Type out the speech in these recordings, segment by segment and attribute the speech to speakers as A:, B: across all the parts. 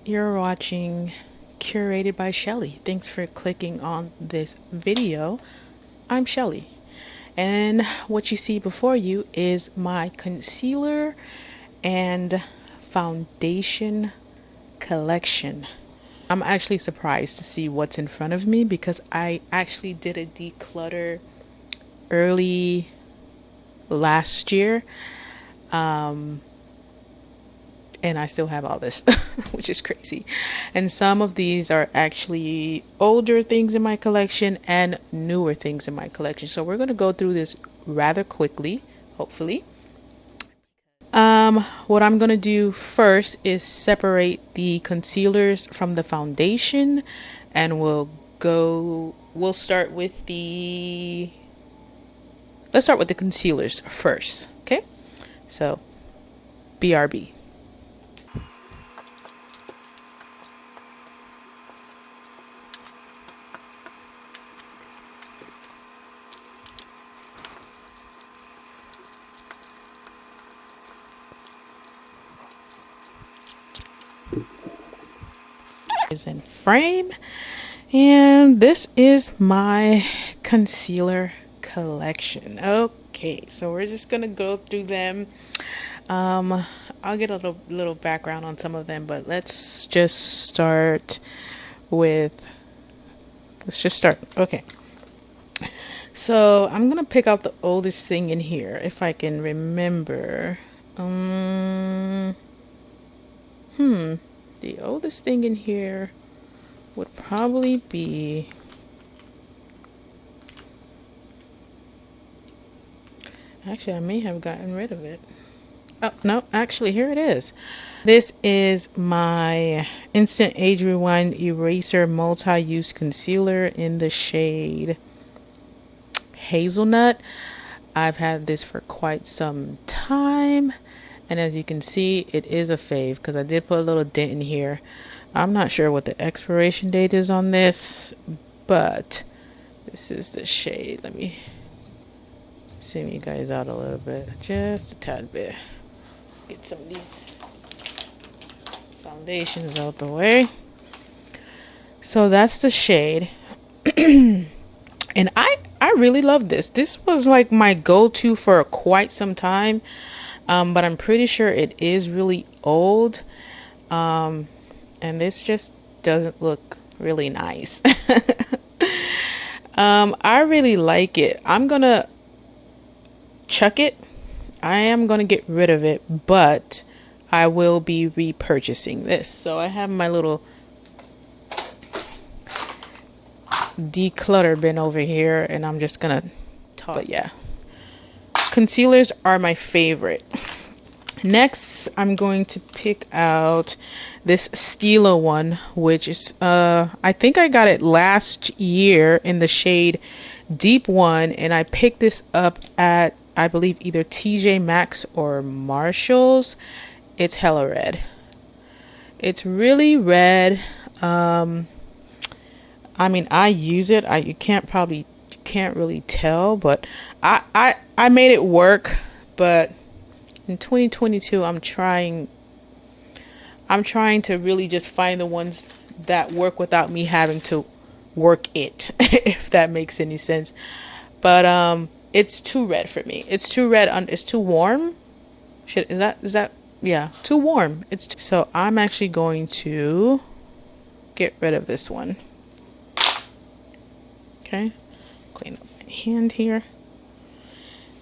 A: You're watching Curated by Shelly. Thanks for clicking on this video. I'm Shelly, and what you see before you is my concealer and foundation collection. I'm actually surprised to see what's in front of me because I actually did a declutter early last year. And I still have all this, which is crazy. And some of these are actually older things in my collection and newer things in my collection. So we're going to go through this rather quickly, hopefully. What I'm going to do first is separate the concealers from the foundation, and we'll start with let's start with the concealers first, okay? So, BRB. Is in frame, and this is my concealer collection. Okay, so we're just gonna go through them. I'll get a little background on some of them, but let's just start. Okay, so I'm gonna pick out the oldest thing in here if I can remember. The oldest thing in here would probably be actually, I may have gotten rid of it. Oh, no, actually, here it is. This is my Instant Age Rewind Eraser Multi-Use Concealer in the shade Hazelnut. I've had this for quite some time. And as you can see, it is a fave because I did put a little dent in here. I'm not sure what the expiration date is on this, but this is the shade. Let me zoom you guys out a little bit, just a tad bit. Get some of these foundations out the way. So that's the shade. And I really love this. This was like my go-to for quite some time. But I'm pretty sure it is really old. And this just doesn't look really nice. I really like it. I'm gonna chuck it. I am gonna get rid of it, but I will be repurchasing this. So I have my little declutter bin over here, and I'm just gonna toss. But yeah, concealers are my favorite. Next, I'm going to pick out this Stila one, which is I think I got it last year in the shade Deep One, and I picked this up at, I believe, either TJ Maxx or Marshall's. It's hella red. It's really red. I mean, I use it. You can't really tell, but I made it work. But in 2022, I'm trying to really just find the ones that work without me having to work it, if that makes any sense. But it's too red for me. It's too red. It's too warm. Is that yeah, too warm. So I'm actually going to get rid of this one. Okay, clean up my hand here.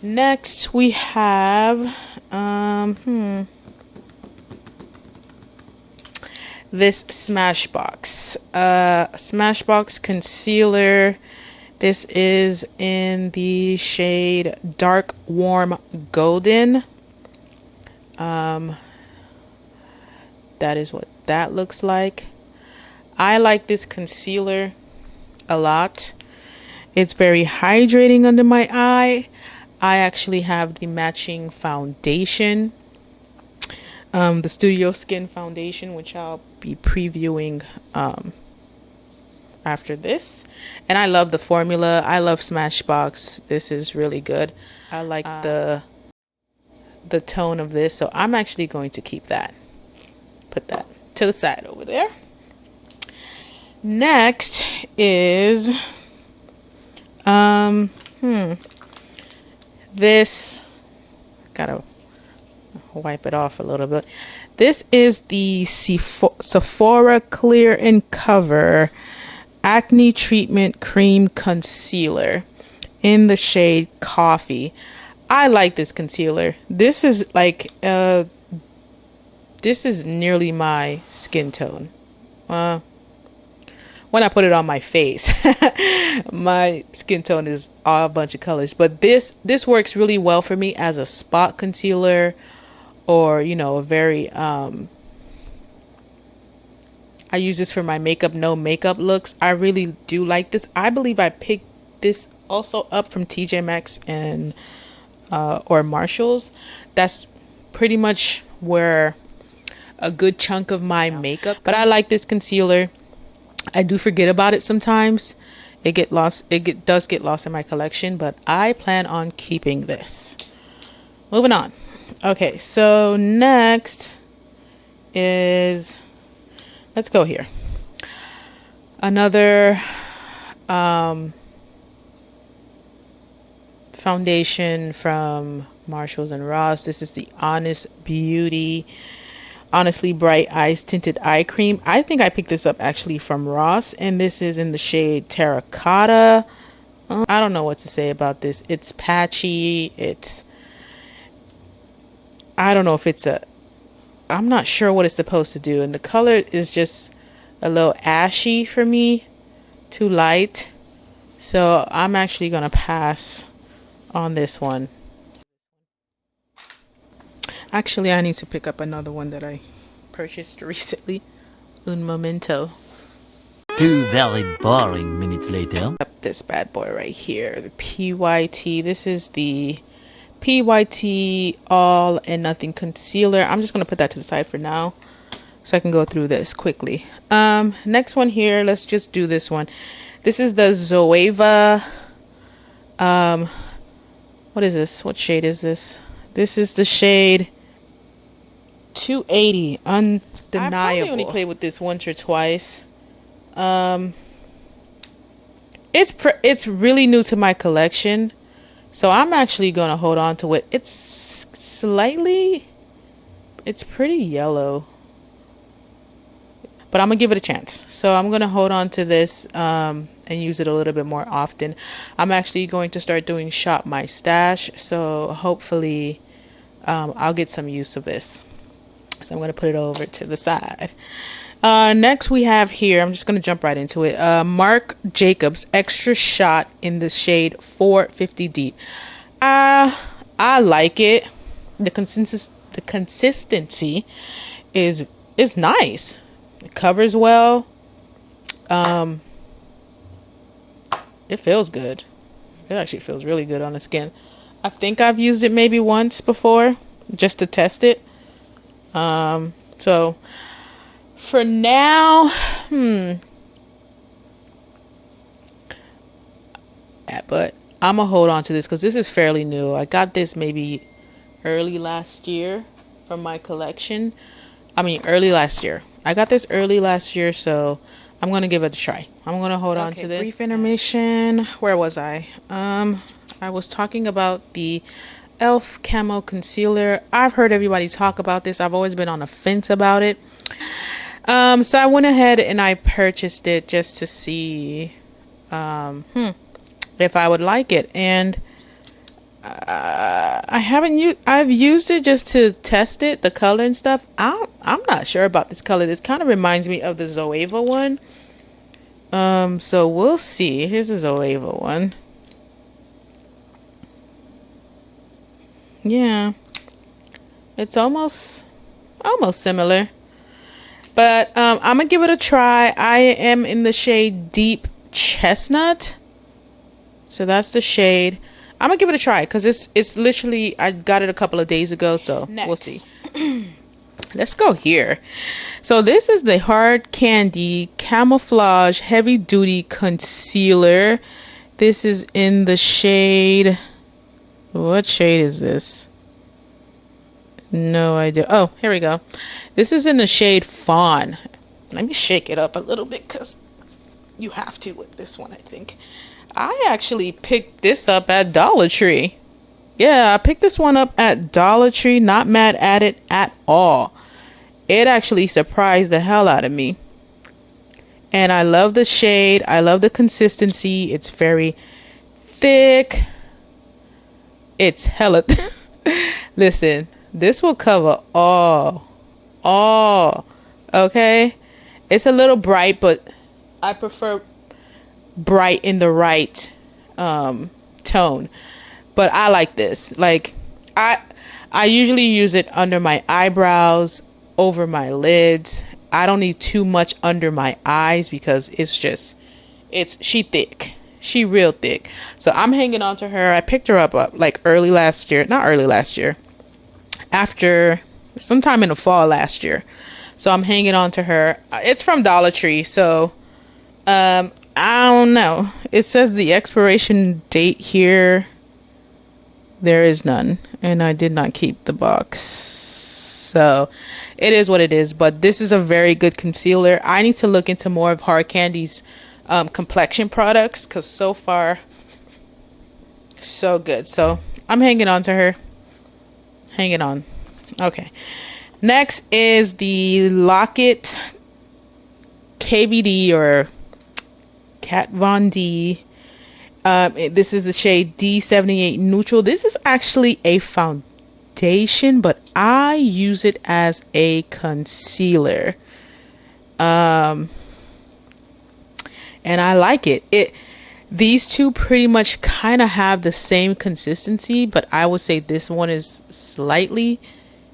A: Next we have this Smashbox Concealer. This is in the shade Dark Warm Golden. That is what that looks like. I like this concealer a lot. It's very hydrating under my eye. I actually have the matching foundation, the Studio Skin foundation, which I'll be previewing after this. And I love the formula. I love Smashbox. This is really good. I like the tone of this, so I'm actually going to keep that. Put that to the side over there. Next is this, gotta wipe it off a little bit. This is the Sephora Clear and Cover Acne Treatment Cream Concealer in the shade Coffee. I like this concealer. This is like this is nearly my skin tone. When I put it on my face, my skin tone is all a bunch of colors, but this works really well for me as a spot concealer, or you know, a very I use this for my makeup, no makeup looks. I really do like this. I believe I picked this also up from TJ Maxx and or Marshalls. That's pretty much where a good chunk of my makeup, but I like this concealer. I do forget about it sometimes. It does get lost in my collection, but I plan on keeping this. Moving on. Okay, so next is, let's go here. Another foundation from Marshalls and Ross. This is the Honest Beauty Honestly Bright Eyes Tinted Eye Cream. I think I picked this up actually from Ross, and this is in the shade Terracotta. I don't know what to say about this. It's patchy. I don't know if it's I'm not sure what it's supposed to do, and the color is just a little ashy for me, too light. So I'm actually gonna pass on this one. Actually, I need to pick up another one that I purchased recently. Un momento.
B: 2 very boring minutes later.
A: Up this bad boy right here, the PYT. This is the PYT All and Nothing Concealer. I'm just gonna put that to the side for now, so I can go through this quickly. Next one here. Let's just do this one. This is the Zoeva. What is this? What shade is this? This is the shade 280 Undeniable. I probably only played with this once or twice. It's really new to my collection, so I'm actually gonna hold on to it. It's pretty yellow, but I'm gonna give it a chance. So I'm gonna hold on to this and use it a little bit more often. I'm actually going to start doing Shop My Stash, so hopefully I'll get some use of this. So I'm going to put it over to the side. Next we have here, I'm just going to jump right into it. Marc Jacobs Extra Shot in the shade 450 Deep. I like it. The consistency is nice. It covers well. It feels good. It actually feels really good on the skin. I think I've used it maybe once before just to test it. So for now, but I'm gonna hold on to this because this is fairly new. I got this maybe early last year from my collection. Early last year. I got this early last year, so I'm gonna give it a try. I'm gonna hold on to this. Brief intermission. Where was I? I was talking about the e.l.f. Camo Concealer. I've heard everybody talk about this. I've always been on the fence about it. So I went ahead and I purchased it just to see if I would like it, and I've used it just to test it, the color and stuff. I'm not sure about this color. This kind of reminds me of the Zoeva one. So we'll see. Here's the Zoeva one. Yeah, it's almost similar, but I'm gonna give it a try. I am in the shade Deep Chestnut, so that's the shade. I'm gonna give it a try because it's literally, I got it a couple of days ago, so we'll see. Let's go here. So this is the Hard Candy Camouflage Heavy Duty Concealer. This is in the shade, what shade is this? No idea. Oh, here we go. This is in the shade Fawn. Let me shake it up a little bit because you have to with this one, I think. I actually picked this up at Dollar Tree. Yeah, I picked this one up at Dollar Tree. Not mad at it at all. It actually surprised the hell out of me. And I love the shade. I love the consistency. It's very thick. It's hella listen, this will cover all. Okay? It's a little bright, but I prefer bright in the right tone. But I like this. Like I usually use it under my eyebrows, over my lids. I don't need too much under my eyes because she thick. She real thick. So I'm hanging on to her. I picked her up like early last year. Not early last year. After sometime in the fall last year. So I'm hanging on to her. It's from Dollar Tree. So I don't know. It says the expiration date here. There is none. And I did not keep the box. So it is what it is. But this is a very good concealer. I need to look into more of Hard Candy's complexion products, because so far so good. So I'm hanging on to her. Hanging on. Okay. Next is the Lock-It KVD or Kat Von D. This is the shade D78 Neutral. This is actually a foundation, but I use it as a concealer. And I like it. These two pretty much kind of have the same consistency, but I would say this one is slightly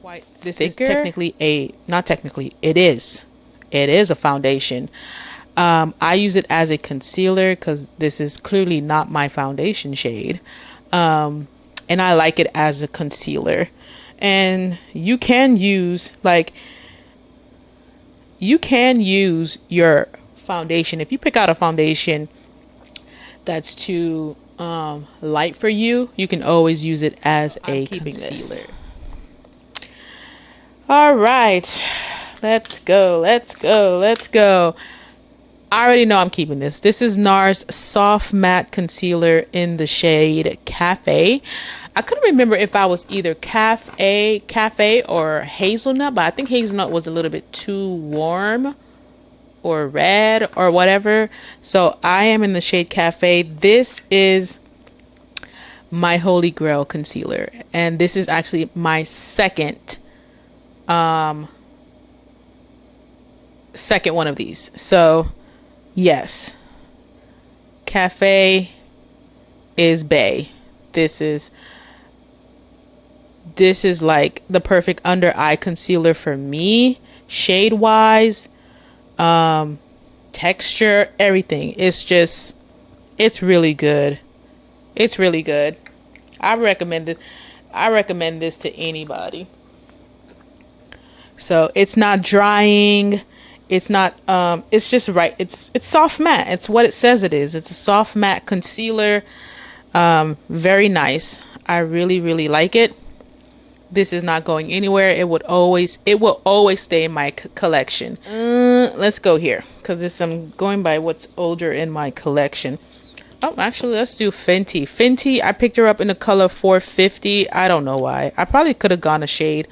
A: white. This thicker. Is technically not technically, it is a foundation. I use it as a concealer because this is clearly not my foundation shade. And I like it as a concealer. And you can use your foundation. If you pick out a foundation that's too light for you, you can always use it as a concealer. All right, let's go. I already know I'm keeping this. This is Nars Soft Matte Concealer in the shade Cafe. I couldn't remember if I was either Cafe or Hazelnut, but I think Hazelnut was a little bit too warm or red or whatever. So I am in the shade Cafe. This is my holy grail concealer. And this is actually my second one of these. So yes, Cafe is bae. This is like the perfect under eye concealer for me, shade wise, texture, everything. It's really good. I recommend this to anybody. So it's not drying. It's not it's just right. It's soft matte. It's what it says it is. It's a soft matte concealer. Very nice. I really like it. This is not going anywhere. It will always stay in my collection. Let's go here because I'm going by what's older in my collection. Oh, actually, let's do Fenty. Fenty, I picked her up in the color 450. I don't know why. I probably could have gone a shade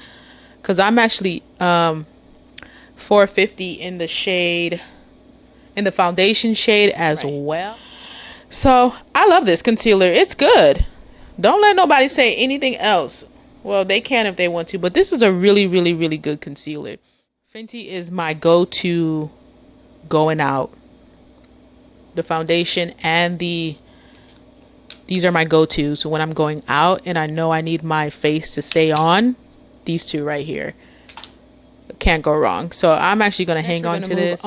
A: because I'm actually 450 in the foundation shade as well. So I love this concealer. It's good. Don't let nobody say anything else. Well, they can if they want to, but this is a really good concealer. Fenty is my go-to going out. The foundation and these are my go-tos when I'm going out and I know I need my face to stay on. These two right here. Can't go wrong. So I'm actually going to hang on to this.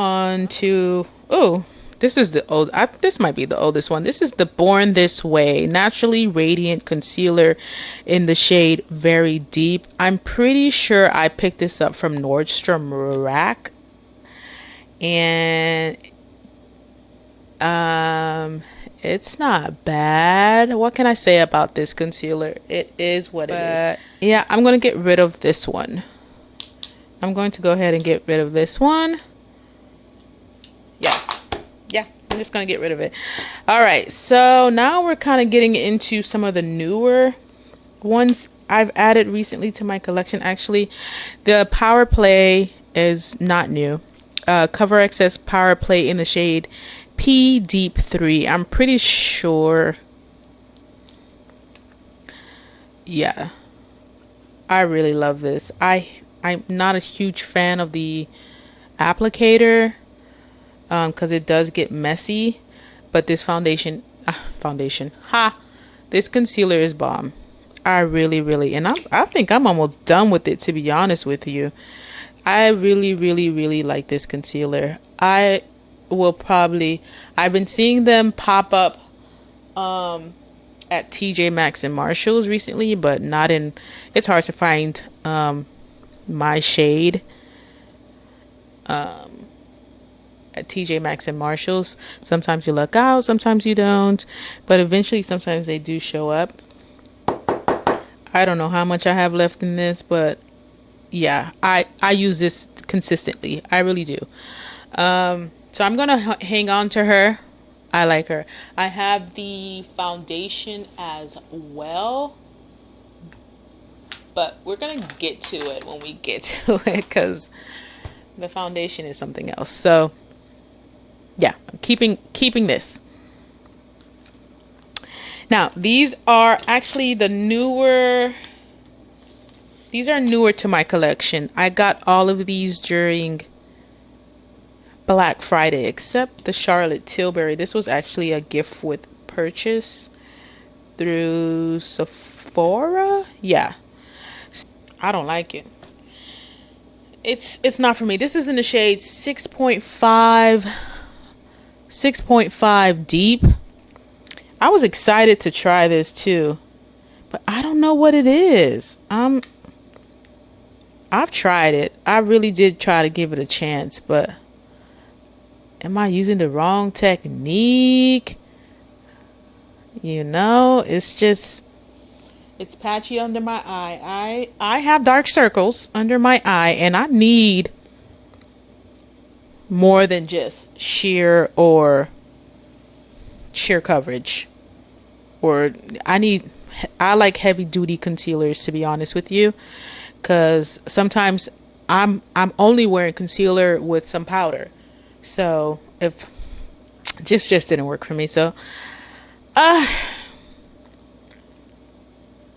A: This is the old. This might be the oldest one. This is the Born This Way Naturally Radiant Concealer in the shade Very Deep. I'm pretty sure I picked this up from Nordstrom Rack, and It's not bad. What can I say about this concealer? It is what it is. Yeah, I'm going to get rid of this one. I'm going to go ahead and get rid of this one. Yeah, I'm just going to get rid of it. All right, so now we're kind of getting into some of the newer ones I've added recently to my collection. Actually, the Power Play is not new. Cover Excess Power Play in the shade P Deep 3. I'm pretty sure. Yeah, I really love this. I'm not a huge fan of the applicator because it does get messy, but this this concealer is bomb. I really, and I think I'm almost done with it, to be honest with you. I really like this concealer. I've been seeing them pop up at TJ Maxx and Marshalls recently, but not in, it's hard to find my shade at TJ Maxx and Marshalls. Sometimes you luck out, sometimes you don't, but eventually sometimes they do show up. I don't know how much I have left in this, but yeah, I use this consistently. I really do. So I'm gonna hang on to her. I like her. I have the foundation as well, but we're gonna get to it when we get to it, because the foundation is something else. So yeah, I'm keeping this. Now, these are actually these are newer to my collection. I got all of these during Black Friday, except the Charlotte Tilbury. This was actually a gift with purchase through Sephora. Yeah. I don't like it. It's not for me. This is in the shade 6.5 deep. I was excited to try this too, but I don't know what it is. I've tried it. I really did try to give it a chance, but am I using the wrong technique? You know, it's patchy under my eye. I have dark circles under my eye, and I need more than just sheer coverage. Or I like heavy duty concealers, to be honest with you, because sometimes I'm only wearing concealer with some powder. So if just didn't work for me. So bye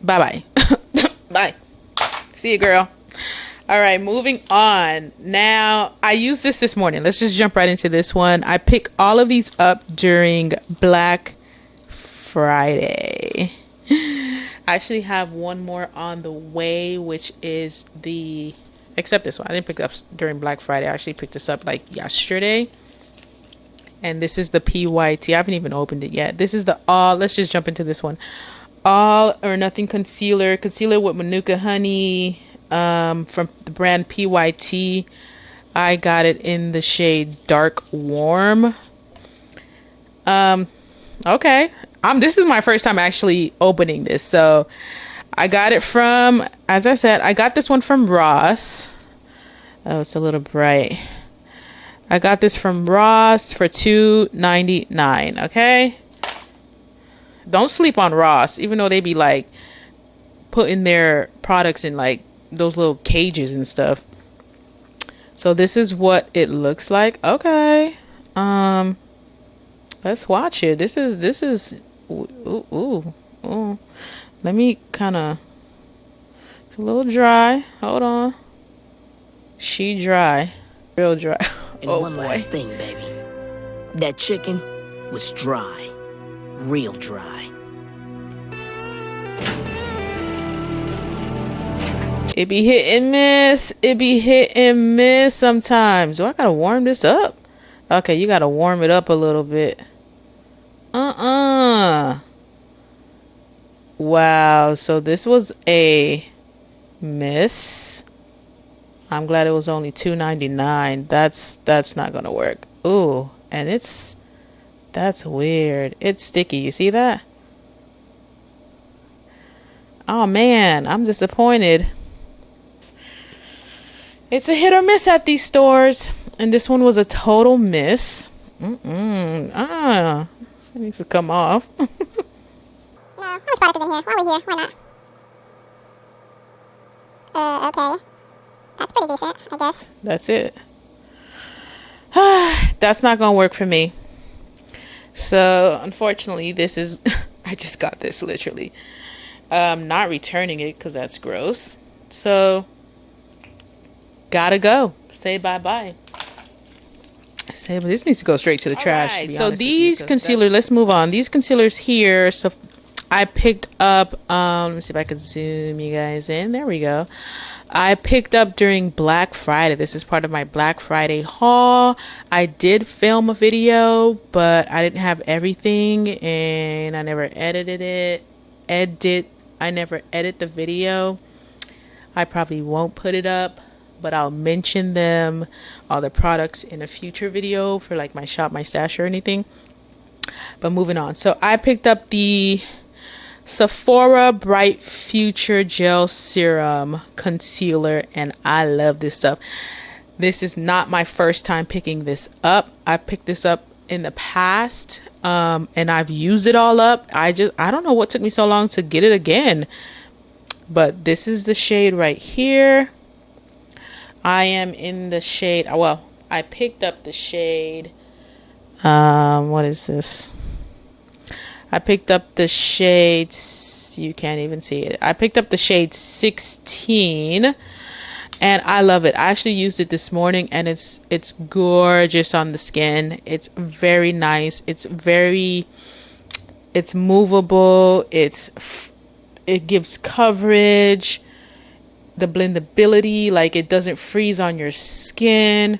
A: bye. See you, girl. All right, moving on. Now, I used this morning. Let's just jump right into this one. I picked all of these up during Black Friday. I actually have one more on the way, which is except this one. I didn't pick it up during Black Friday. I actually picked this up like yesterday. And this is the PYT. I haven't even opened it yet. This is let's just jump into this one. All or Nothing Concealer with Manuka Honey, from the brand PYT. I got it in the shade Dark Warm. Okay. This is my first time actually opening this. So I got it from, as I said, I got this one from Ross. Oh, it's a little bright. I got this from Ross for $2.99. Okay. Don't sleep on Ross, even though they be like putting their products in like those little cages and stuff. So this is what it looks like. Okay. Let's watch it. This is ooh. Let me kind of, it's a little dry. Hold on. She dry. Real dry.
C: And one last thing, baby. That chicken was dry. Real dry.
A: It be hit and miss. It be hit and miss sometimes. Do I gotta warm this up? Okay, you gotta warm it up a little bit. Wow, so this was a miss. I'm glad it was only $2.99. That's not gonna work. Ooh, and it's That's weird. It's sticky. You see that? Oh man, I'm disappointed. It's a hit or miss at these stores. And this one was a total miss. It needs to come off.
D: No, how much product is in here? While we're here, why not? Okay. That's pretty decent, I guess.
A: That's it. That's not gonna work for me. So unfortunately, this is I just got this literally. Not returning it because that's gross. So gotta go. Say bye-bye. This needs to go straight to the trash.
D: Right,
A: So these concealers, let's move on. These concealers here, so I picked up, let me see if I can zoom you guys in. There we go. I picked up during Black Friday. This is part of my Black Friday haul. I did film a video, but I didn't have everything and I never edited it. I never edit the video. I probably won't put it up, but I'll mention them, all the products in a future video for like my shop, my stash or anything. But moving on. So I picked up the Sephora Bright Future Gel Serum Concealer, and I love this stuff. This is not my first time picking this up. I picked this up in the past, and I've used it all up. I don't know what took me so long to get it again. But this is the shade right here. I am in the shade, well, I picked up the shade, what is this? I picked up the shade, you can't even see it. I picked up the shade 16 and I love it. I actually used it this morning and it's gorgeous on the skin. It's very nice. It's movable. It gives coverage. The blendability, like it doesn't freeze on your skin.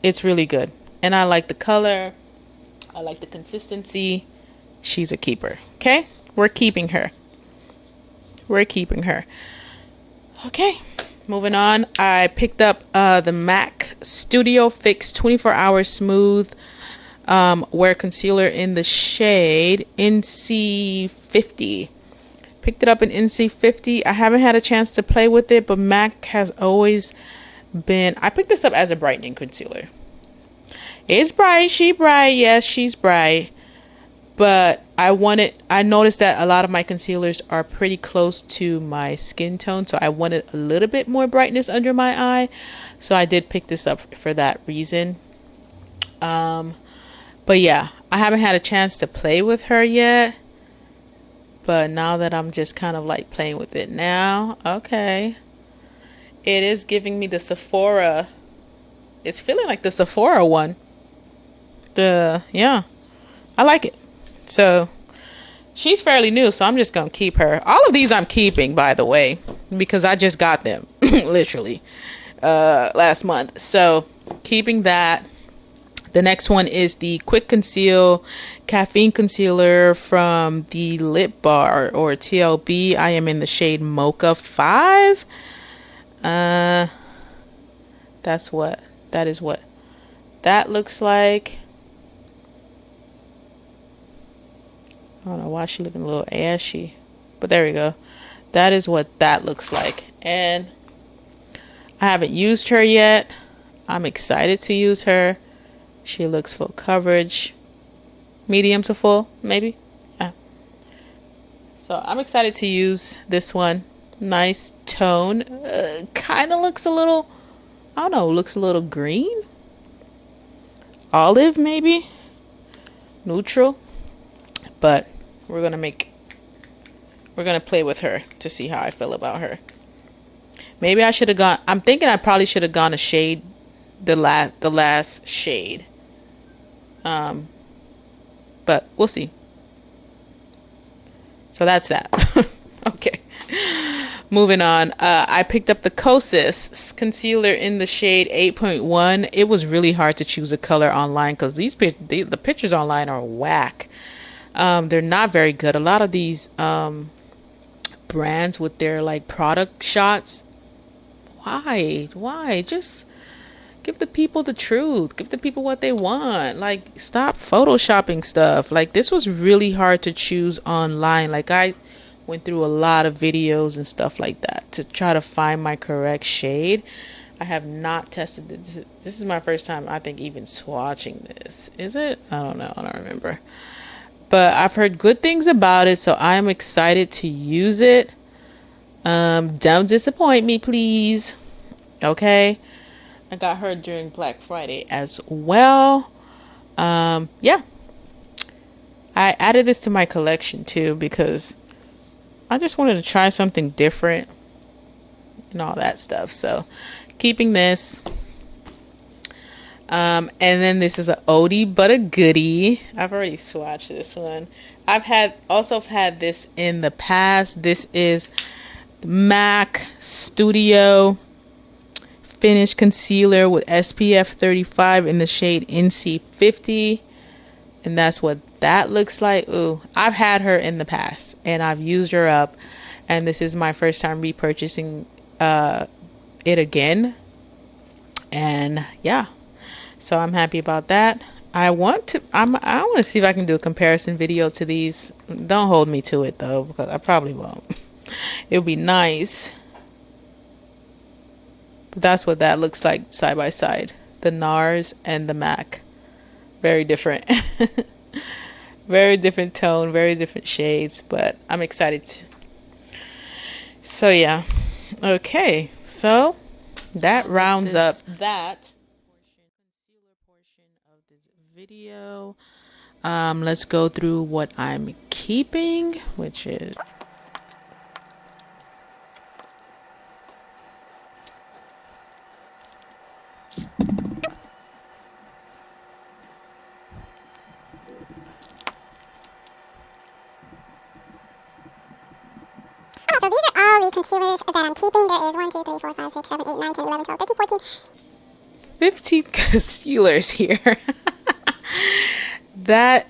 A: It's really good. And I like the color. I like the consistency. She's a keeper. Okay, we're keeping her. Okay, moving on. I picked up the MAC Studio Fix 24-hour smooth wear concealer in the shade NC50. Picked it up in NC50. I haven't had a chance to play with it, but MAC has always been, I picked this up as a brightening concealer. It's bright, yes, she's bright. But I noticed that a lot of my concealers are pretty close to my skin tone, so I wanted a little bit more brightness under my eye. So I did pick this up for that reason. But yeah, I haven't had a chance to play with her yet. But now that I'm just kind of like playing with it now, okay. It is giving me the Sephora. It's feeling like the Sephora one. Yeah, I like it. So she's fairly new, so I'm just gonna keep her. All of these I'm keeping, by the way, because I just got them literally last month. So keeping that. The next one is the Quick Conceal Caffeine Concealer from the Lip Bar or TLB. I am in the shade Mocha 5. That is what that looks like. I don't know why she's looking a little ashy, but there we go. That is what that looks like. And I haven't used her yet. I'm excited to use her. She looks full coverage, medium to full, maybe. Yeah. So I'm excited to use this one. Nice tone. Kind of looks a little, I don't know, looks a little green. Olive, maybe. Neutral. But we're going to play with her to see how I feel about her. Maybe I should have gone, I'm thinking I probably should have gone a shade, the last shade. But we'll see. So that's that. Okay. Moving on. I picked up the Kosas concealer in the shade 8.1. It was really hard to choose a color online because the pictures online are whack. They're not very good. A lot of these brands with their like product shots. Why? Just Give the people the truth. Give the people what they want. Like, stop photoshopping stuff. Like, this was really hard to choose online. Like, I went through a lot of videos and stuff like that to try to find my correct shade. I have not tested this. This is my first time, I think, even swatching this. Is it? I don't know. I don't remember. But I've heard good things about it, so I'm excited to use it. Don't disappoint me, please. Okay. I got her during Black Friday as well. Yeah. I added this to my collection too because I just wanted to try something different and all that stuff. So keeping this. And then this is a oldie but a goodie. I've already swatched this one. I've also had this in the past. This is MAC Studio Finish Concealer with SPF 35 in the shade NC50. And that's what that looks like. Ooh, I've had her in the past and I've used her up. And this is my first time repurchasing it again. And yeah. So I'm happy about that. I want to see if I can do a comparison video to these. Don't hold me to it though, because I probably won't. It would be nice. But that's what that looks like side by side. The Nars and the MAC. Very different. Very different tone, very different shades, but I'm excited. So yeah. Okay. So that rounds up that portion of this video. Let's go through what I'm keeping, which is
D: So these are all the concealers that I'm keeping. There is 1, 2, 3, 4, 5, 6, 7, 8, 9, 10, 11, 12, 13, 14.
A: 15 concealers here. That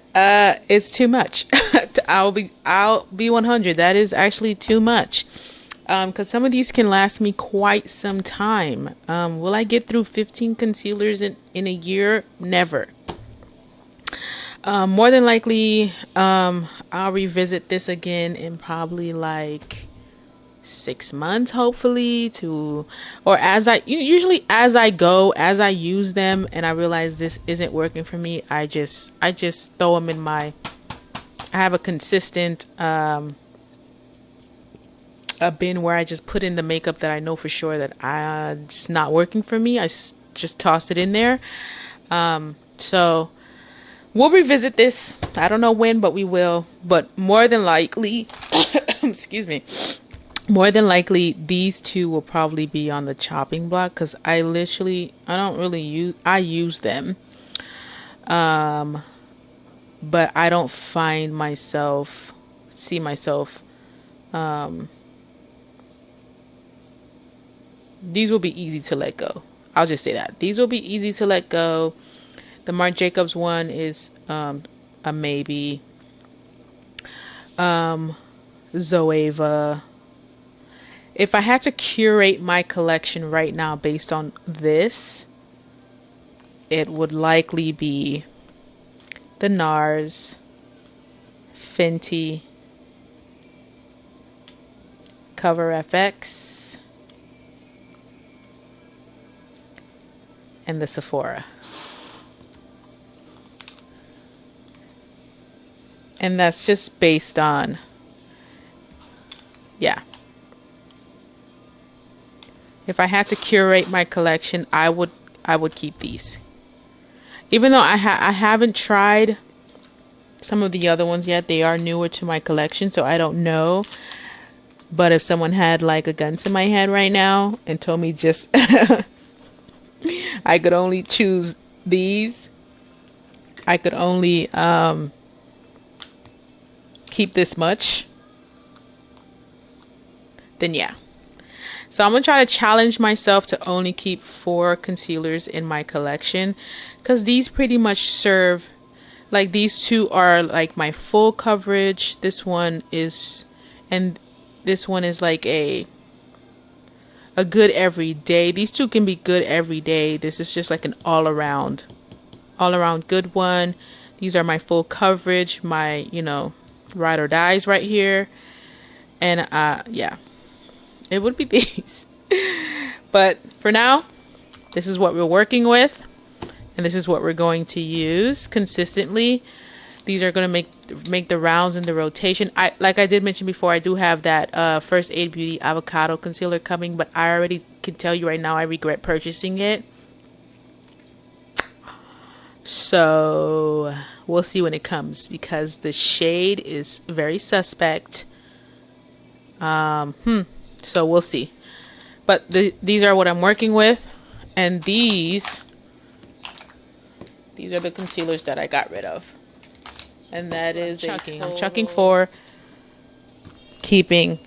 A: is too much. I'll be 100. That is actually too much. Because some of these can last me quite some time. Will I get through 15 concealers in a year? Never. More than likely, I'll revisit this again in probably like 6 months, hopefully, or as I use them and I realize this isn't working for me, I just throw them in I have a consistent a bin where I just put in the makeup that I know for sure that it's not working for me. I just toss it in there. So we'll revisit this. I don't know when, but we will. But more than likely, excuse me, more than likely, these two will probably be on the chopping block because I use them. But I don't see myself, these will be easy to let go. I'll just say that. These will be easy to let go. The Marc Jacobs one is a maybe. Zoeva. If I had to curate my collection right now based on this, it would likely be the Nars, Fenty, Cover FX, and the Sephora. And that's just based on, yeah. If I had to curate my collection, I would keep these. Even though I haven't tried some of the other ones yet. They are newer to my collection, so I don't know. But if someone had like a gun to my head right now and told me just I could only choose these, I could only keep this much, then yeah. So I'm gonna try to challenge myself to only keep 4 concealers in my collection, because these pretty much serve, like, these 2 are like my full coverage. This one is, and this one is like a a good every day. These two can be good every day. This is just like an all-around good one. These are my full coverage, my, you know, ride or dies right here. And yeah, it would be these. But for now, this is what we're working with, and this is what we're going to use consistently. These are going to make the rounds in the rotation. Like I did mention before, I do have that First Aid Beauty Avocado Concealer coming, but I already can tell you right now I regret purchasing it. So we'll see when it comes, because the shade is very suspect. So we'll see. But these are what I'm working with, and these are the concealers that I got rid of. And that is I'm chucking for keeping,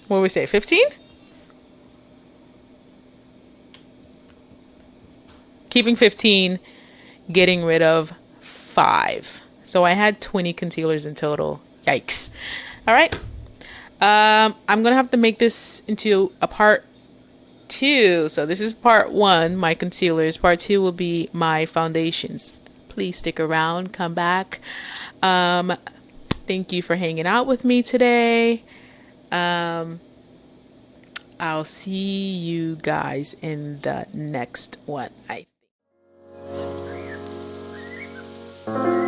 A: what do we say, 15? Keeping 15, getting rid of 5. So I had 20 concealers in total. Yikes. All right. I'm going to have to make this into a part 2. So this is part 1, my concealers. Part 2 will be my foundations. Please stick around, come back. Thank you for hanging out with me today. I'll see you guys in the next one, I think.